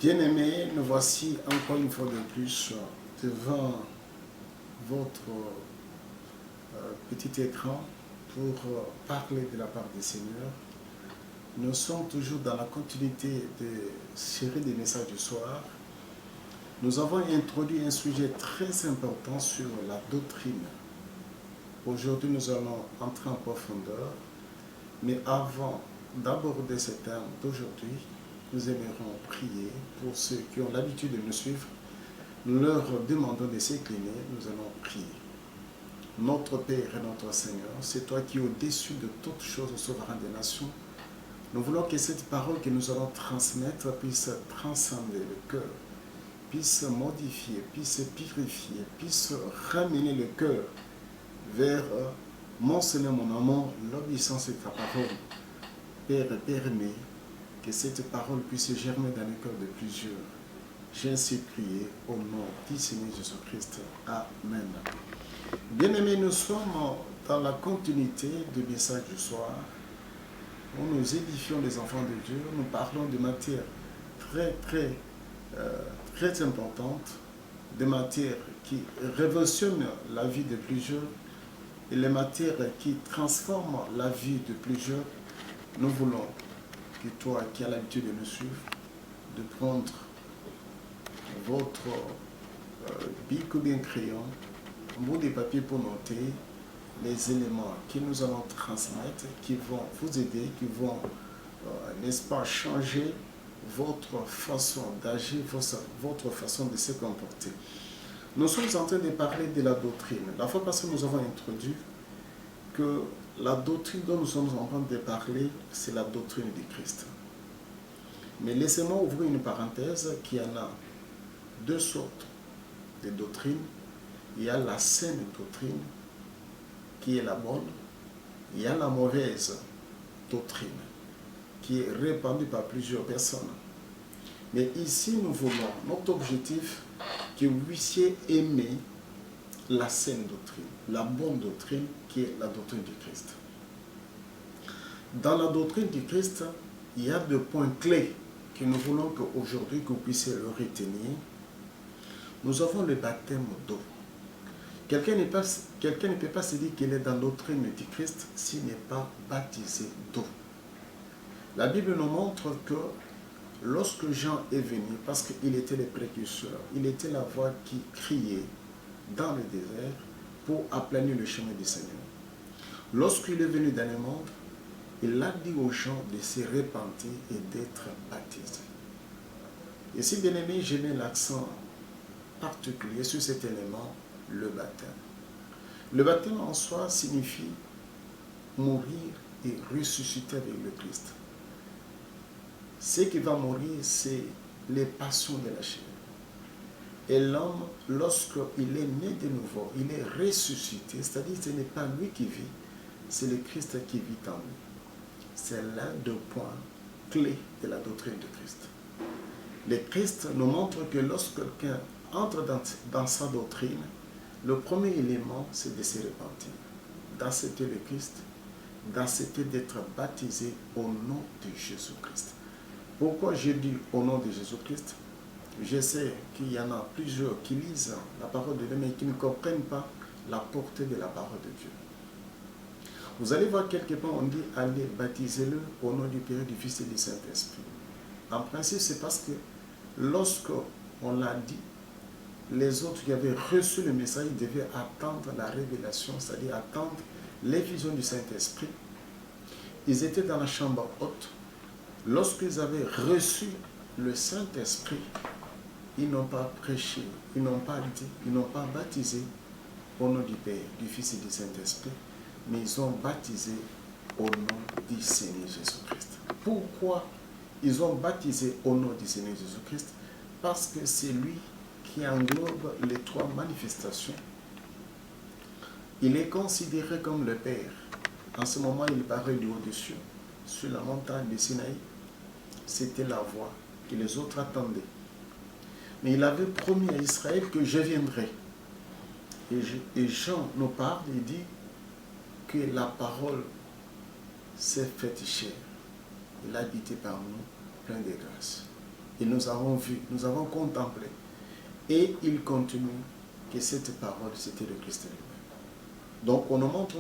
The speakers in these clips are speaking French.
Bien-aimés, nous voici encore une fois de plus devant votre petit écran pour parler de la part du Seigneur. Nous sommes toujours dans la continuité de série des messages du soir. Nous avons introduit un sujet très important sur la doctrine. Aujourd'hui, nous allons entrer en profondeur, mais avant d'aborder ce thème d'aujourd'hui, nous aimerons prier pour ceux qui ont l'habitude de nous suivre. Nous leur demandons de s'incliner, nous allons prier. Notre Père et notre Seigneur, c'est toi qui es au-dessus de toutes choses, au souverain des nations. Nous voulons que cette parole que nous allons transmettre puisse transcender le cœur, puisse modifier, puisse purifier, puisse ramener le cœur vers mon Seigneur, mon amour, l'obéissance de ta parole. Père, permets que cette parole puisse germer dans le cœur de plusieurs. J'ai ainsi prié au nom du Seigneur Jésus-Christ. Amen. Bien-aimés, nous sommes dans la continuité du message du soir où nous édifions les enfants de Dieu. Nous parlons de matières très importantes, des matières qui révolutionnent la vie de plusieurs et les matières qui transforment la vie de plusieurs. Nous voulons que toi qui as l'habitude de nous suivre, de prendre votre bic ou bien crayon, un bout de papier pour noter les éléments que nous allons transmettre, qui vont vous aider, qui vont, n'est-ce pas, changer votre façon d'agir, votre façon de se comporter. Nous sommes en train de parler de la doctrine. La fois passée, nous avons introduit que la doctrine dont nous sommes en train de parler, c'est la doctrine du Christ. Mais laissez-moi ouvrir une parenthèse qu'il y en a deux sortes de doctrines. Il y a la saine doctrine, qui est la bonne. Il y a la mauvaise doctrine, qui est répandue par plusieurs personnes. Mais ici, nous voulons, notre objectif, que vous puissiez aimer la saine doctrine, la bonne doctrine, qui est la doctrine du Christ. Dans la doctrine du Christ, il y a deux points clés que nous voulons qu'aujourd'hui, que vous puissiez le retenir. Nous avons le baptême d'eau. Quelqu'un ne peut pas se dire qu'il est dans la doctrine du Christ s'il n'est pas baptisé d'eau. La Bible nous montre que lorsque Jean est venu, parce qu'il était le précurseur, il était la voix qui criait dans le désert pour aplanir le chemin du Seigneur. Lorsqu'il est venu dans le monde, il a dit aux gens de se repentir et d'être baptisés. Et si bien aimé, je mets l'accent particulier sur cet élément, le baptême. Le baptême en soi signifie mourir et ressusciter avec le Christ. Ce qui va mourir, c'est les passions de la chair. Et l'homme, lorsqu'il est né de nouveau, il est ressuscité, c'est-à-dire que ce n'est pas lui qui vit, c'est le Christ qui vit en lui. C'est l'un des points clés de la doctrine de Christ. Le Christ nous montre que lorsque quelqu'un entre dans sa doctrine, le premier élément, c'est de se repentir, d'accepter le Christ, d'accepter d'être baptisé au nom de Jésus-Christ. Pourquoi je dis au nom de Jésus-Christ? Je sais qu'il y en a plusieurs qui lisent la parole de Dieu, mais qui ne comprennent pas la portée de la parole de Dieu. Vous allez voir quelque part, on dit allez baptisez-le au nom du Père, du Fils et du Saint-Esprit. En principe, c'est parce que lorsqu'on l'a dit, les autres qui avaient reçu le message devaient attendre la révélation, c'est-à-dire attendre les visions du Saint-Esprit. Ils étaient dans la chambre haute. Lorsqu'ils avaient reçu le Saint-Esprit, ils n'ont pas prêché, ils n'ont pas dit, ils n'ont pas baptisé au nom du Père, du Fils et du Saint-Esprit, mais ils ont baptisé au nom du Seigneur Jésus-Christ. Pourquoi ils ont baptisé au nom du Seigneur Jésus-Christ? Parce que c'est lui qui englobe les trois manifestations. Il est considéré comme le Père. En ce moment, il paraît du haut des cieux, sur la montagne de Sinaï. C'était la voix que les autres attendaient. Mais il avait promis à Israël que je viendrai. Et Jean nous parle, il dit que la parole s'est faite chair. Il a habité par nous, plein de grâce. Et nous avons vu, nous avons contemplé. Et il continue que cette parole, c'était le Christ lui-même. Donc on nous montre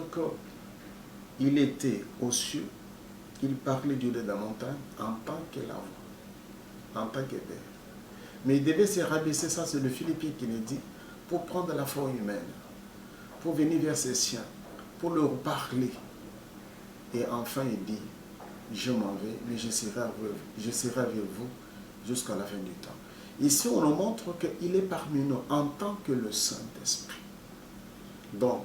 qu'il était aux cieux, il parlait du haut de la montagne en tant que la voix, en tant que Père. Mais il devait se rabaisser, ça c'est le Philippiens qui nous dit, pour prendre la forme humaine, pour venir vers ses siens, pour leur parler. Et enfin il dit, je m'en vais, mais je serai avec vous jusqu'à la fin du temps. Ici, on nous montre qu'il est parmi nous en tant que le Saint-Esprit. Donc,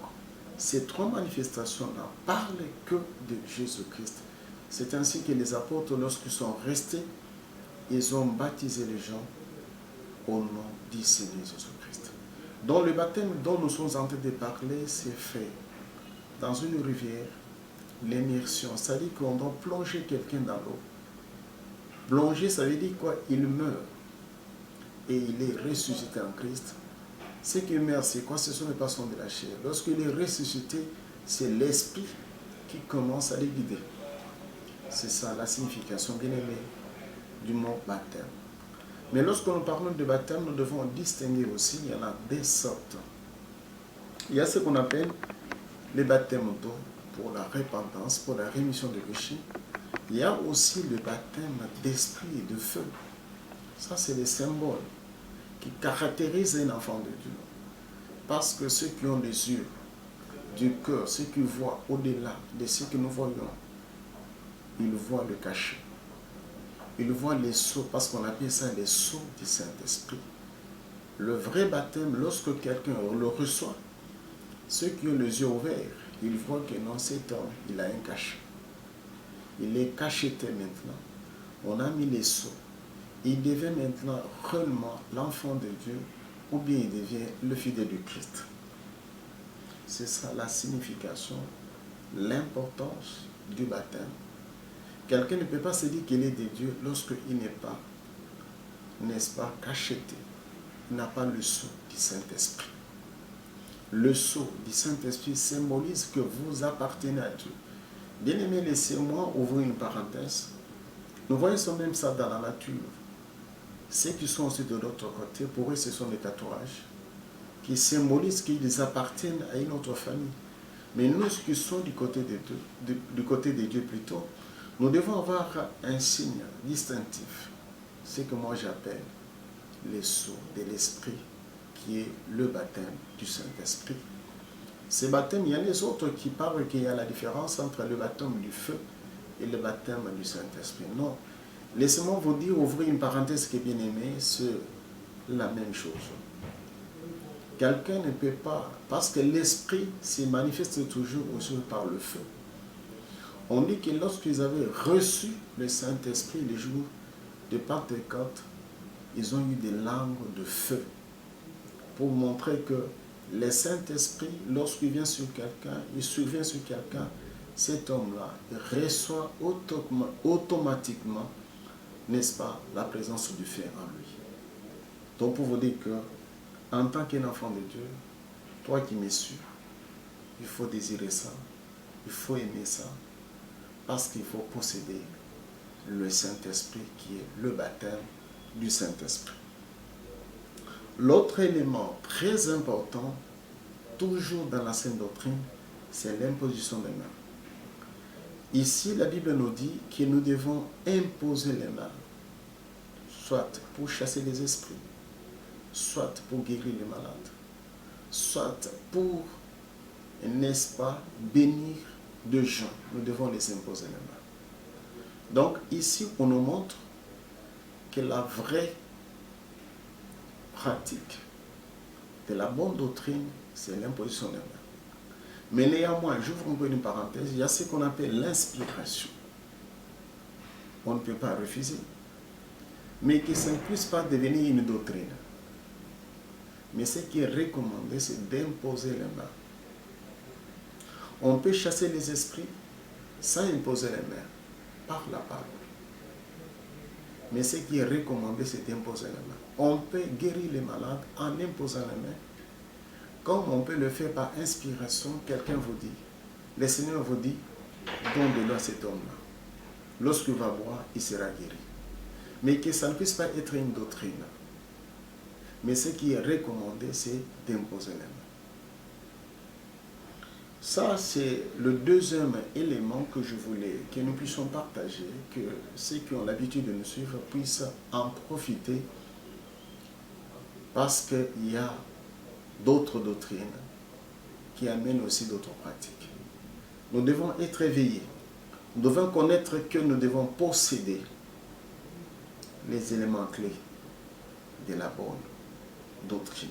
ces trois manifestations ne parlent que de Jésus-Christ. C'est ainsi que les apôtres, lorsqu'ils sont restés, ils ont baptisé les gens au nom du Seigneur Jésus-Christ. Donc, le baptême dont nous sommes en train de parler, c'est fait dans une rivière, l'immersion. Ça veut dire qu'on doit plonger quelqu'un dans l'eau. Plonger, ça veut dire quoi? Il meurt. Et il est ressuscité en Christ. Ce qui meurt, c'est quoi? Ce sont les passions de la chair. Lorsqu'il est ressuscité, c'est l'esprit qui commence à les guider. C'est ça la signification, bien aimé, du mot baptême. Mais lorsque nous parlons de baptême, nous devons distinguer aussi, il y en a des sortes. Il y a ce qu'on appelle le baptême d'eau pour la repentance, pour la rémission des péchés. Il y a aussi le baptême d'esprit et de feu. Ça, c'est les symboles qui caractérisent un enfant de Dieu. Parce que ceux qui ont les yeux du cœur, ceux qui voient au-delà de ce que nous voyons, ils voient le cachet. Ils voient les sceaux, parce qu'on appelle ça les sceaux du Saint-Esprit. Le vrai baptême, lorsque quelqu'un le reçoit, ceux qui ont les yeux ouverts, ils voient que non, cet homme, il a un cachet. Il est cacheté maintenant. On a mis les sceaux. Il devient maintenant réellement l'enfant de Dieu, ou bien il devient le fidèle du Christ. C'est ça la signification, l'importance du baptême. Quelqu'un ne peut pas se dire qu'il est de Dieu lorsqu'il n'est pas, n'est-ce pas, cacheté. Il n'a pas le sceau du Saint-Esprit. Le sceau du Saint-Esprit symbolise que vous appartenez à Dieu. Bien aimé, laissez-moi ouvrir une parenthèse. Nous voyons même ça dans la nature. Ceux qui sont aussi de l'autre côté, pour eux, ce sont des tatouages qui symbolisent qu'ils appartiennent à une autre famille. Mais nous qui sommes du côté de Dieu plutôt, nous devons avoir un signe distinctif, ce que moi j'appelle les sceaux de l'Esprit, qui est le baptême du Saint-Esprit. Ces baptêmes, il y a les autres qui parlent qu'il y a la différence entre le baptême du feu et le baptême du Saint-Esprit. Non. Laissez-moi vous dire, ouvrir une parenthèse qui est bien aimée, c'est la même chose. Quelqu'un ne peut pas, parce que l'esprit se manifeste toujours aussi par le feu. On dit que lorsqu'ils avaient reçu le Saint-Esprit le jour de Pentecôte, ils ont eu des langues de feu pour montrer que le Saint-Esprit, lorsqu'il vient sur quelqu'un, il survient sur quelqu'un, cet homme-là reçoit automatiquement, n'est-ce pas, la présence du feu en lui. Donc pour vous dire que, en tant qu'un enfant de Dieu, toi qui me suis, il faut désirer ça, il faut aimer ça, parce qu'il faut posséder le Saint-Esprit qui est le baptême du Saint-Esprit. L'autre élément très important, toujours dans la Sainte Doctrine, c'est l'imposition des mains. Ici, la Bible nous dit que nous devons imposer les mains, soit pour chasser les esprits, soit pour guérir les malades, soit pour, n'est-ce pas, bénir de gens. Nous devons les imposer les mains. Donc ici, on nous montre que la vraie pratique de la bonne doctrine, c'est l'imposition des mains. Mais néanmoins, j'ouvre un peu une parenthèse, il y a ce qu'on appelle l'inspiration. On ne peut pas refuser. Mais que ça ne puisse pas devenir une doctrine. Mais ce qui est recommandé, c'est d'imposer les mains. On peut chasser les esprits sans imposer les mains, par la parole. Mais ce qui est recommandé, c'est d'imposer les mains. On peut guérir les malades en imposant les mains, comme on peut le faire par inspiration. Quelqu'un vous dit, le Seigneur vous dit, donne de l'eau à cet homme-là. Lorsqu'il va boire, il sera guéri. mais que ça ne puisse pas être une doctrine. Mais ce qui est recommandé, c'est d'imposer les mains. Ça, c'est le deuxième élément que je voulais que nous puissions partager, que ceux qui ont l'habitude de nous suivre puissent en profiter, parce qu'il y a d'autres doctrines qui amènent aussi d'autres pratiques. Nous devons être éveillés. Nous devons connaître que nous devons posséder les éléments clés de la bonne doctrine.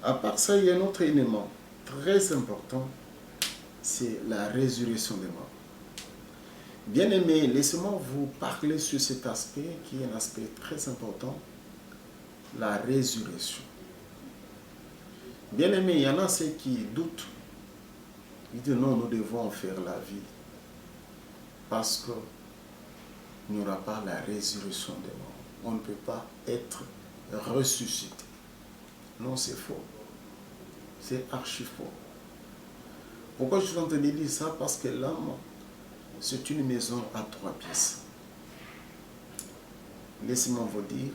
À part ça, il y a un autre élément très important, c'est la résurrection des morts. Bien-aimés, laissez-moi vous parler sur cet aspect qui est un aspect très important, la résurrection. Bien-aimés, il y en a ceux qui doutent. Ils disent non, nous devons faire la vie parce qu'il n'y aura pas la résurrection des morts. On ne peut pas être ressuscité. Non, c'est faux. C'est archi faux. Pourquoi je suis en train de dire ça? Parce que l'âme, c'est une maison à 3 pièces. Laissez-moi vous dire,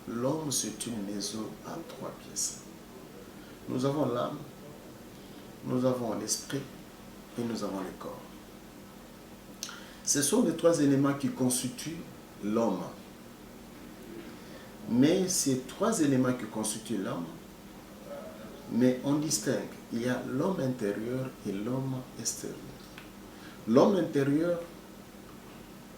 l'homme, c'est une maison à 3 pièces. Nous avons l'âme, nous avons l'esprit et nous avons le corps. Ce sont les 3 éléments qui constituent l'homme. Mais ces 3 éléments qui constituent l'homme, mais on distingue, il y a l'homme intérieur et l'homme extérieur. L'homme intérieur,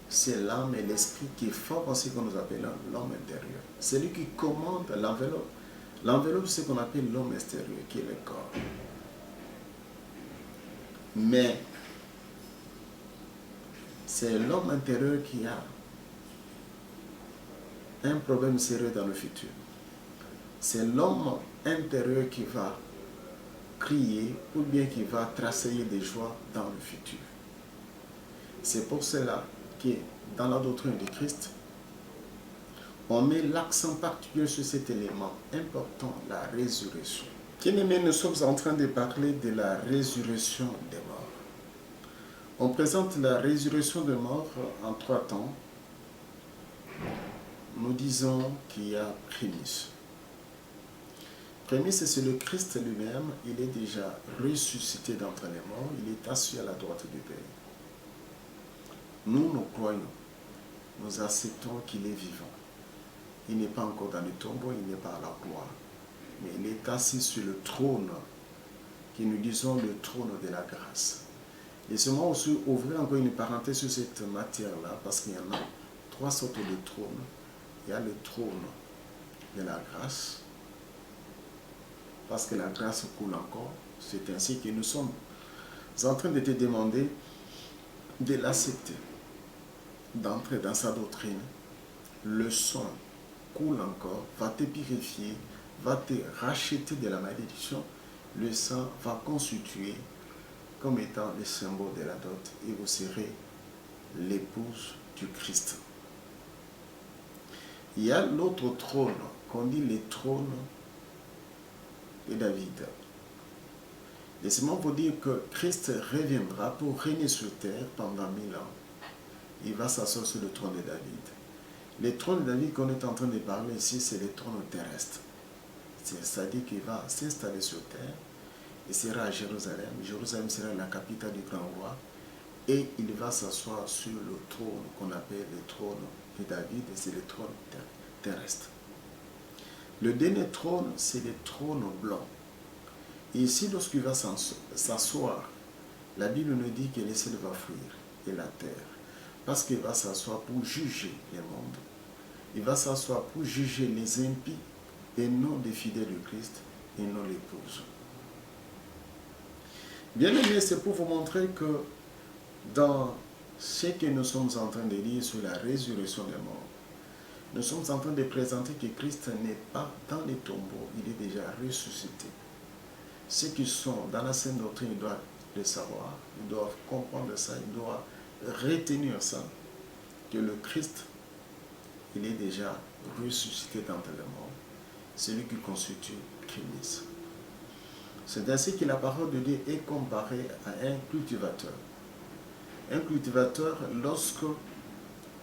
c'est l'âme et l'esprit qui forment ce que nous appelons l'homme intérieur. C'est lui qui commande l'enveloppe. L'enveloppe, c'est ce qu'on appelle l'homme extérieur, qui est le corps. Mais c'est l'homme intérieur qui a un problème sérieux dans le futur. C'est l'homme intérieur qui va crier ou bien qui va tracasser des joies dans le futur. C'est pour cela que dans la doctrine de Christ, on met l'accent particulier sur cet élément important, la résurrection. Bien-aimés, nous sommes en train de parler de la résurrection des morts. On présente la résurrection des morts en 3 temps. Nous disons qu'il y a prémisse. Prémisse, c'est le Christ lui-même. Il est déjà ressuscité d'entre les morts. Il est assis à la droite du Père. Nous croyons. Nous acceptons qu'il est vivant. Il n'est pas encore dans le tombeau, il n'est pas à la gloire. Mais il est assis sur le trône, que nous disons le trône de la grâce. Laissez-moi aussi ouvrir encore une parenthèse sur cette matière-là, parce qu'il y en a 3 sortes de trônes. Il y a le trône de la grâce, parce que la grâce coule encore. C'est ainsi que nous sommes en train de te demander de l'accepter, d'entrer dans sa doctrine. Le sang coule encore, va te purifier, va te racheter de la malédiction. Le sang va constituer comme étant le symbole de la dot et vous serez l'épouse du Christ. Il y a l'autre trône, qu'on dit le trône de David. Laissez-moi vous dire que Christ reviendra pour régner sur terre pendant 1000 ans. Il va s'asseoir sur le trône de David. Le trône de David qu'on est en train de parler ici, c'est le trône terrestre. C'est-à-dire qu'il va s'installer sur terre. Il sera à Jérusalem. Jérusalem sera la capitale du grand roi. Et il va s'asseoir sur le trône qu'on appelle le trône de David. Et c'est le trône terrestre. Le dernier trône, c'est le trône blanc. Et ici, lorsqu'il va s'asseoir, la Bible nous dit que le ciel va fuir et la terre. Parce qu'il va s'asseoir pour juger les mondes. Il va s'asseoir pour juger les impies et non les fidèles du Christ et non l'épouse. Bien aimé, c'est pour vous montrer que dans ce que nous sommes en train de lire sur la résurrection des morts, nous sommes en train de présenter que Christ n'est pas dans les tombeaux, il est déjà ressuscité. Ceux qui sont dans la sainte doctrine, ils doivent le savoir, ils doivent comprendre ça, ils doivent retenir ça, que le Christ, il est déjà ressuscité d'entre les morts. C'est lui qui constitue Christ. C'est ainsi que la parole de Dieu est comparée à un cultivateur. Un cultivateur, lorsque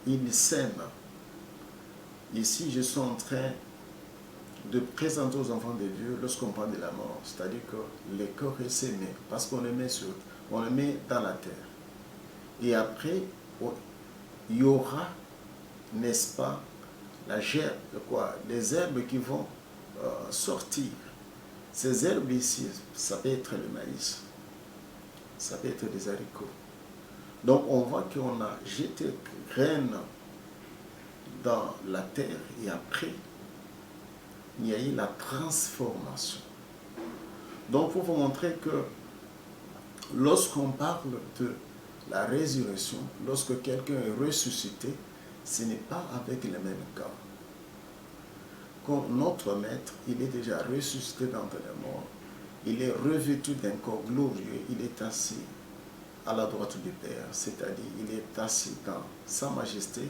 il sème Ici, je suis en train de présenter aux enfants de Dieu lorsqu'on parle de la mort. C'est-à-dire que le corps est sémé, parce qu'on le met on le met dans la terre. Et après, il y aura, n'est-ce pas, les herbes qui vont sortir. Ces herbes ici, ça peut être le maïs, ça peut être des haricots. Donc on voit qu'on a jeté graines dans la terre et après, il y a eu la transformation. Donc pour vous montrer que lorsqu'on parle de la résurrection, lorsque quelqu'un est ressuscité, ce n'est pas avec les mêmes cas. Quand notre maître, il est déjà ressuscité d'entre les morts, il est revêtu d'un corps glorieux, il est assis à la droite du Père, c'est-à-dire il est assis dans sa majesté,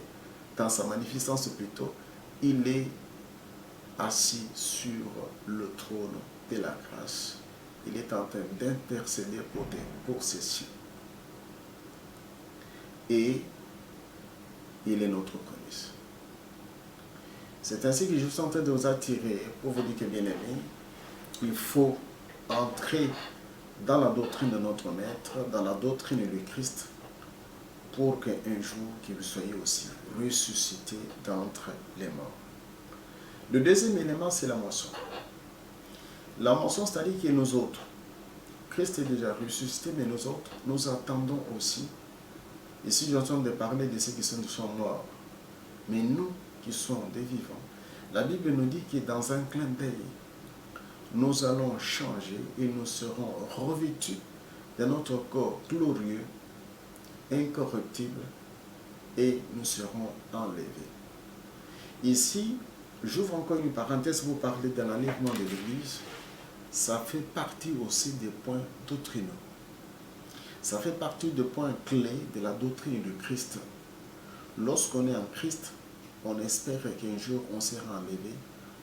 dans sa magnificence plutôt, il est assis sur le trône de la grâce. Il est en train d'intercéder pour ses cieux. Et il est notre prémisse. C'est ainsi que je suis en train de vous attirer pour vous dire que, bien aimé, il faut entrer dans la doctrine de notre Maître, dans la doctrine du Christ, pour qu'un jour, que vous soyez aussi ressuscité d'entre les morts. Le deuxième élément, c'est la moisson. La moisson, c'est-à-dire que nous autres, Christ est déjà ressuscité, mais nous autres, nous attendons aussi. Ici, je suis en train de parler de ceux qui sont morts. Mais nous qui sommes des vivants, la Bible nous dit que dans un clin d'œil, nous allons changer et nous serons revêtus de notre corps glorieux, incorruptible, et nous serons enlevés. Ici, j'ouvre encore une parenthèse pour parler de l'enlèvement de l'Église. Ça fait partie aussi des points doctrinaux. Ça fait partie des points clés de la doctrine du Christ. Lorsqu'on est en Christ, on espère qu'un jour on sera enlevé,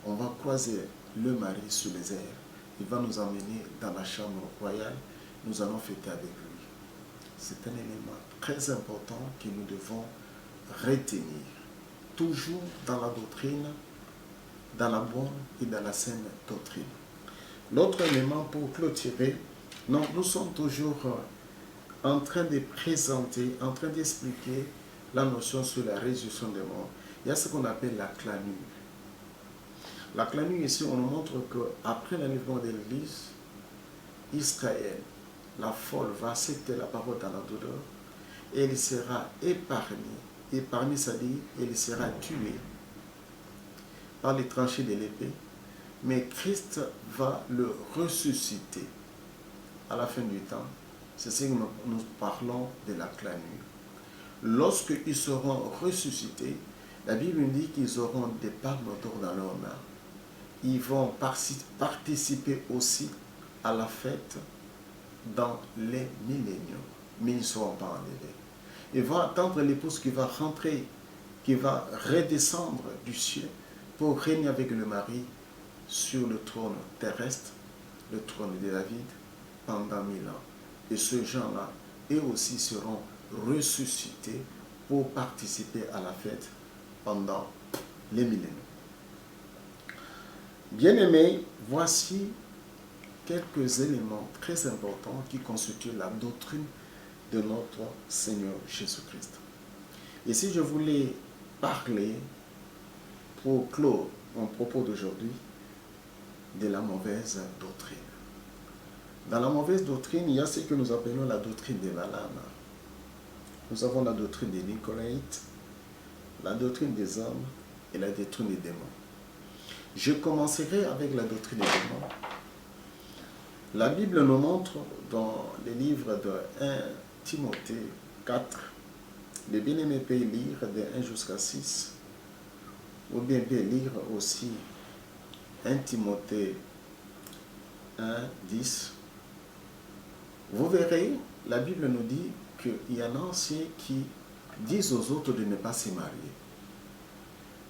on va croiser le mari sur les airs, il va nous emmener dans la chambre royale, nous allons fêter avec lui. C'est un élément très important que nous devons retenir, toujours dans la doctrine, dans la bonne et dans la saine doctrine. L'autre élément pour clôturer, nous sommes toujours en train de présenter, en train d'expliquer la notion sur la résurrection des morts. Il y a ce qu'on appelle la clanure. La clanure ici, on nous montre qu'après l'enlèvement de l'Église, Israël, la folle, va accepter la parole dans la douleur et il sera épargné. Épargné, c'est-à-dire il sera tué par les tranchées de l'épée. Mais Christ va le ressusciter à la fin du temps. C'est ce que nous parlons de la clanure. Lorsqu'ils seront ressuscités, la Bible nous dit qu'ils auront des palmes d'or dans leurs mains. Ils vont participer aussi à la fête dans les milléniums, mais ils ne seront pas enlevés. Ils vont attendre l'épouse qui va rentrer, qui va redescendre du ciel pour régner avec le mari sur le trône terrestre, le trône de David, pendant 1000 ans. Et ces gens-là, eux aussi seront ressuscités pour participer à la fête pendant les millénaires. Bien-aimés, voici quelques éléments très importants qui constituent la doctrine de notre Seigneur Jésus-Christ. Et si je voulais parler, pour clore mon propos d'aujourd'hui, de la mauvaise doctrine. Dans la mauvaise doctrine, il y a ce que nous appelons la doctrine des Balaam. Nous avons la doctrine des Nicolaïtes, la doctrine des hommes et la doctrine des démons. Je commencerai avec la doctrine des démons. La Bible nous montre dans les livres de 1 Timothée 4, les bien-aimés peuvent lire de 1 jusqu'à 6, ou bien peuvent lire aussi 1 Timothée 1, 10. Vous verrez, la Bible nous dit qu'il y en a aussi qui disent aux autres de ne pas se marier.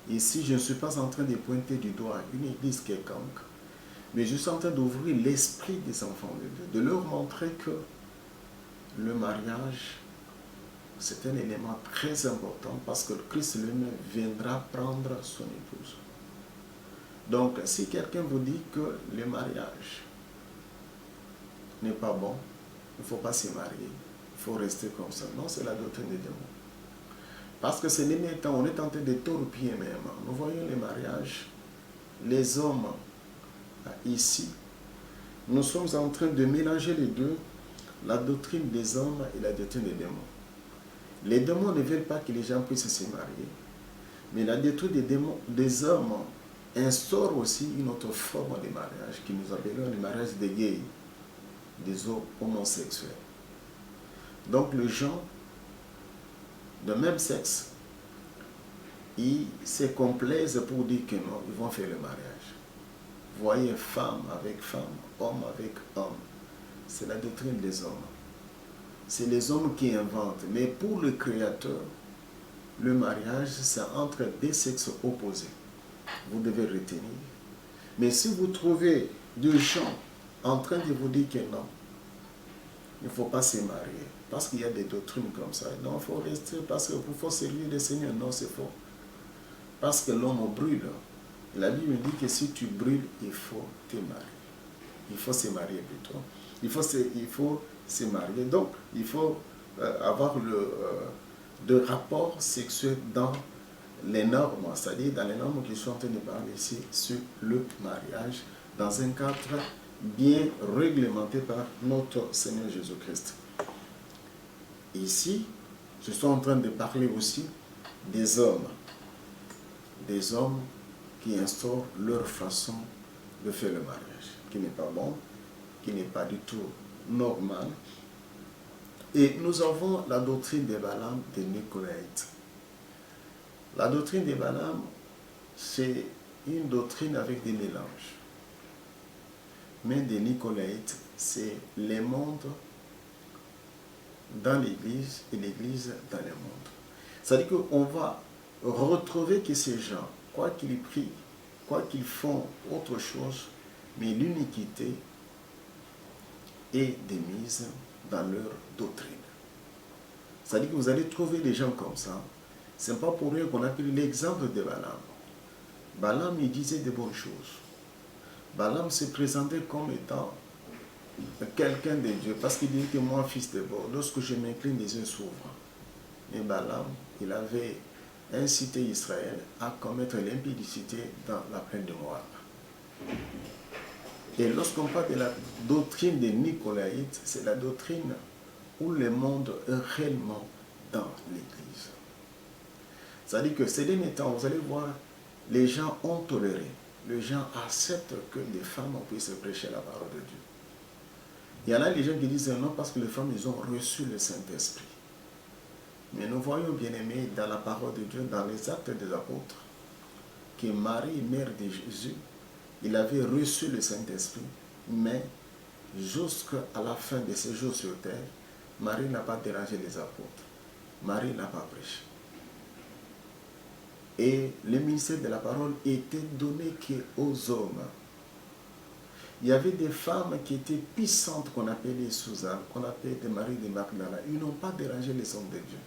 Ici, je ne suis pas en train de pointer du doigt une église quelconque, mais je suis en train d'ouvrir l'esprit des enfants de Dieu, de leur montrer que le mariage, c'est un élément très important parce que le Christ lui-même viendra prendre son épouse. Donc, si quelqu'un vous dit que le mariage n'est pas bon, il ne faut pas se marier, il faut rester comme ça. Non, c'est la doctrine des démons. Parce que ces derniers temps, on est en train de torpiller même. Nous voyons les mariages, les hommes ici, nous sommes en train de mélanger les deux, la doctrine des hommes et la doctrine des démons. Les démons ne veulent pas que les gens puissent se marier, mais la doctrine des hommes instaure aussi une autre forme de mariage que nous appelons le mariage des gays, des homosexuels. Donc les gens de même sexe, ils se complaisent pour dire que non, ils vont faire le mariage. Vous voyez, femme avec femme, homme avec homme. C'est la doctrine des hommes. C'est les hommes qui inventent. Mais pour le Créateur, le mariage, c'est entre deux sexes opposés. Vous devez retenir. Mais si vous trouvez des gens en train de vous dire que non, il ne faut pas se marier, parce qu'il y a des doctrines comme ça. Non, il faut rester, parce qu'il faut servir le Seigneur. Non, c'est faux. Parce que l'homme brûle. La Bible dit que si tu brûles, il faut te marier. Il faut se marier plutôt. Il faut se marier. Donc, il faut avoir de rapports sexuels dans les normes, c'est-à-dire dans les normes qui sont en train de parler ici sur le mariage, dans un cadre bien réglementé par notre Seigneur Jésus-Christ. Ici, je suis en train de parler aussi des hommes qui instaurent leur façon de faire le mariage, qui n'est pas bon, qui n'est pas du tout normal. Et nous avons la doctrine des Balaam des Nicolaïtes. La doctrine des Balaam, c'est une doctrine avec des mélanges. Mais des Nicolaïtes, c'est les mondes dans l'Église et l'Église dans le monde. C'est-à-dire qu'on va retrouver que ces gens, quoi qu'ils prient, quoi qu'ils font autre chose, mais l'uniquité est démise dans leur doctrine. C'est-à-dire que vous allez trouver des gens comme ça. Ce n'est pas pour rien qu'on a pris l'exemple de Balaam. Balaam, il disait de bonnes choses. Balaam se présentait comme étant quelqu'un de Dieu, parce qu'il disait que moi, fils de Beau, lorsque je m'incline, les yeux s'ouvrent. Mais Balaam, il avait incité Israël à commettre l'impudicité dans la plaine de Moab. Et lorsqu'on parle de la doctrine des Nicolaïtes, c'est la doctrine où le monde est réellement dans l'Église. C'est-à-dire que ces derniers temps, vous allez voir, les gens ont toléré. Les gens acceptent que les femmes puissent prêcher la parole de Dieu. Il y en a des gens qui disent non parce que les femmes, ils ont reçu le Saint-Esprit. Mais nous voyons, bien aimés, dans la parole de Dieu, dans les actes des apôtres, que Marie, mère de Jésus, il avait reçu le Saint-Esprit, mais jusqu'à la fin de ses jours sur terre, Marie n'a pas dérangé les apôtres. Marie n'a pas prêché. Et le ministère de la parole était donné qu'aux hommes. Il y avait des femmes qui étaient puissantes qu'on appelait Suzanne, qu'on appelait des Marie de Magdala. Ils n'ont pas dérangé les hommes de Dieu.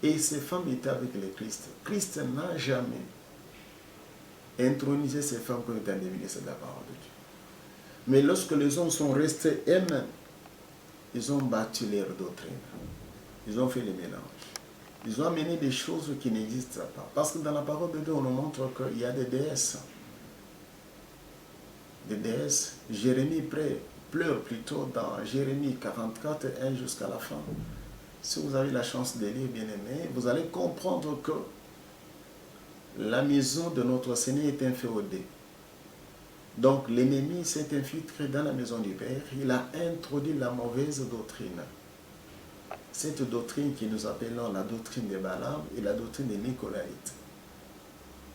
Et ces femmes étaient avec le Christ. Christ n'a jamais intronisé ces femmes comme étant des ministres de la parole de Dieu. Mais lorsque les hommes sont restés eux-mêmes, ils ont bâti leur doctrine. Ils ont fait les mélanges. Ils ont amené des choses qui n'existent pas. Parce que dans la parole de Dieu, on nous montre qu'il y a des déesses. Des déesses. Jérémie pleure plutôt dans Jérémie 44, 1 jusqu'à la fin. Si vous avez la chance de lire, bien aimé, vous allez comprendre que la maison de notre Seigneur est inféodée. Donc l'ennemi s'est infiltré dans la maison du Père. Il a introduit la mauvaise doctrine. Cette doctrine que nous appelons la doctrine des Balaam et la doctrine des Nicolaïtes.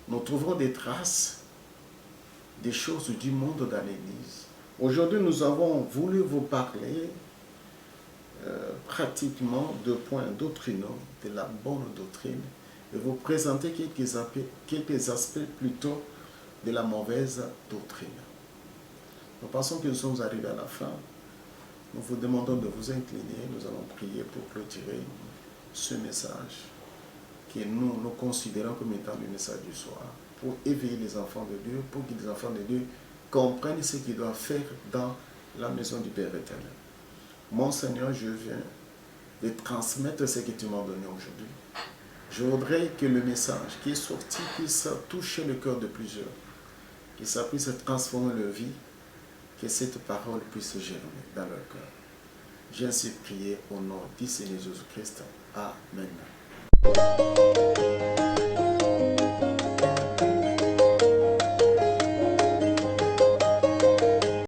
Nous trouvons des traces des choses du monde dans l'Église. Aujourd'hui, nous avons voulu vous parler pratiquement de points doctrinaux, de la bonne doctrine, et vous présenter quelques aspects plutôt de la mauvaise doctrine. Nous pensons que nous sommes arrivés à la fin. Nous vous demandons de vous incliner. Nous allons prier pour clôturer ce message que nous considérons comme étant le message du soir, pour éveiller les enfants de Dieu, pour que les enfants de Dieu comprennent ce qu'ils doivent faire dans la maison du Père éternel. Mon Seigneur, je viens de transmettre ce que tu m'as donné aujourd'hui. Je voudrais que le message qui est sorti puisse toucher le cœur de plusieurs, que ça puisse transformer leur vie, que cette parole puisse germer dans leur cœur. J'ai ainsi prié au nom du Seigneur Jésus-Christ. Amen.